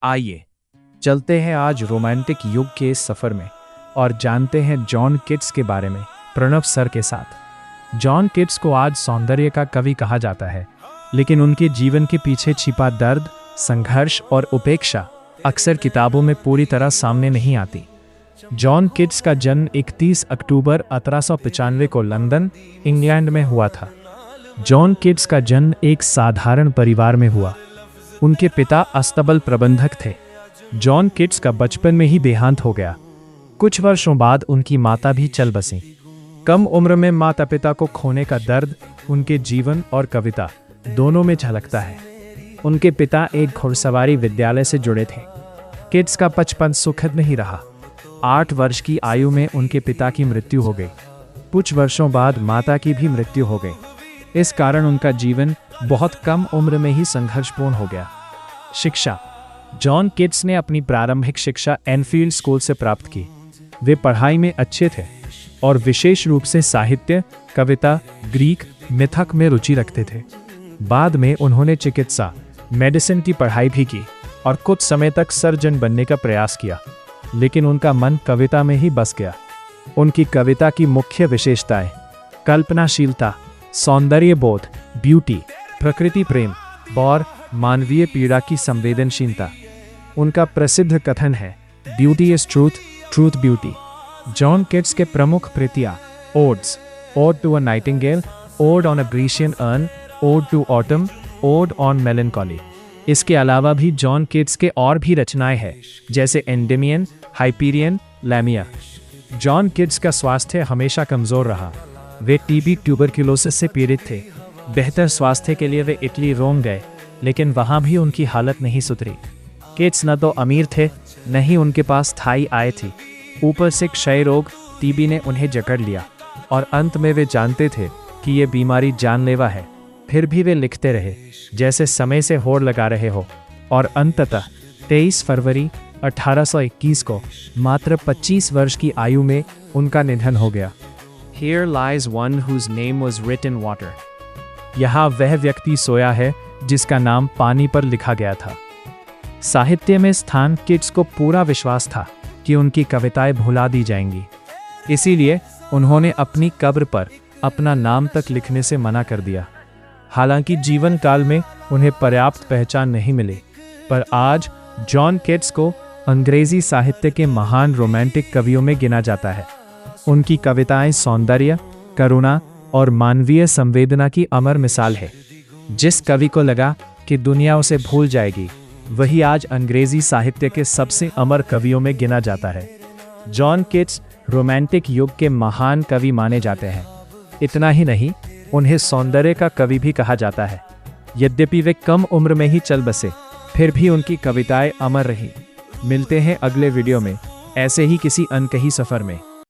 आइए चलते हैं आज रोमांटिक युग के इस सफर में और जानते हैं जॉन कीट्स के बारे में प्रणव सर के साथ। जॉन कीट्स को आज सौंदर्य का कवि कहा जाता है, लेकिन उनके जीवन के पीछे छिपा दर्द, संघर्ष और उपेक्षा अक्सर किताबों में पूरी तरह सामने नहीं आती। जॉन कीट्स का जन्म 31 अक्टूबर 1895 को लंदन, इंग्लैंड में हुआ था। जॉन कीट्स का जन्म एक साधारण परिवार में हुआ। उनके पिता अस्तबल प्रबंधक थे। जॉन कीट्स का बचपन में ही देहांत हो गया। कुछ वर्षों बाद उनकी माता भी चल बसीं। कम उम्र में माता पिता को खोने का दर्द उनके जीवन और कविता दोनों में झलकता है। उनके पिता एक घुड़सवारी विद्यालय से जुड़े थे। कीट्स का बचपन सुखद नहीं रहा। 8 वर्ष की आयु में उनके पिता की मृत्यु हो गई। कुछ वर्षों बाद माता की भी मृत्यु हो गई। इस कारण उनका जीवन बहुत कम उम्र में ही संघर्षपूर्ण हो गया। शिक्षा। जॉन कीट्स ने अपनी प्रारंभिक शिक्षा एनफील्ड स्कूल से प्राप्त की। वे पढ़ाई में अच्छे थे और विशेष रूप से साहित्य, कविता, ग्रीक, मिथक में रुचि रखते थे। बाद में उन्होंने चिकित्सा, मेडिसिन की पढ़ाई भी की और कुछ समय तक सर्जन बनने का प्रयास किया, लेकिन उनका मन कविता में ही बस गया। उनकी कविता की मुख्य विशेषताएं कल्पनाशीलता, सौंदर्य बोध, ब्यूटी, प्रकृति प्रेम और मानवीय पीड़ा की संवेदनशीलता। उनका प्रसिद्ध कथन है, beauty is truth, truth beauty. John Keats के प्रमुख कृतियां odes, ode to a nightingale, ode on a Grecian urn, ode to autumn, ode on melancholy. इसके अलावा भी जॉन कीट्स के और भी रचनाएं हैं, जैसे एंडेमियन, हाइपीरियन, लैमिया। जॉन कीट्स का स्वास्थ्य हमेशा कमजोर रहा। वे टीबी, ट्यूबरक्यूलोसिस से पीड़ित थे। बेहतर स्वास्थ्य के लिए वे इटली, रोम गए, लेकिन वहां भी उनकी हालत नहीं सुधरी। कीट्स न तो अमीर थे, न ही उनके पास स्थायी आय थी। ऊपर से क्षय रोग, टीबी ने उन्हें जकड़ लिया और अंत में वे जानते थे कि ये बीमारी जानलेवा है। फिर भी वे लिखते रहे जैसे समय से होड़ लगा रहे हो, और अंततः 23 फरवरी 1821 को मात्र 25 वर्ष की आयु में उनका निधन हो गया। Here lies one whose name was written water. यहाँ वह व्यक्ति सोया है जिसका नाम पानी पर लिखा गया था। साहित्य में स्थान कीट्स को पूरा विश्वास था कि उनकी कविताएं भुला दी जाएंगी। इसीलिए उन्होंने अपनी कब्र पर अपना नाम तक लिखने से मना कर दिया। हालांकि जीवन काल में उन्हें पर्याप्त पहचान नहीं मिली, पर आज जॉन कीट्स को अंग्रेजी साहित्य के महान रोमांटिक कवियों में गिना जाता है। उनकी कविताएं सौंदर्य, करुणा और मानवीय संवेदना की अमर मिसाल है। जिस कवि को लगा कि दुनिया उसे भूल जाएगी, वही आज अंग्रेजी साहित्य के सबसे अमर कवियों में गिना जाता है। जॉन कीट्स रोमांटिक युग के महान कवि माने जाते हैं। इतना ही नहीं, उन्हें सौंदर्य का कवि भी कहा जाता है। यद्यपि वे कम उम्र में ही चल बसे, फिर भी उनकी कविताएं अमर रही। मिलते हैं अगले वीडियो में ऐसे ही किसी अनकही सफर में।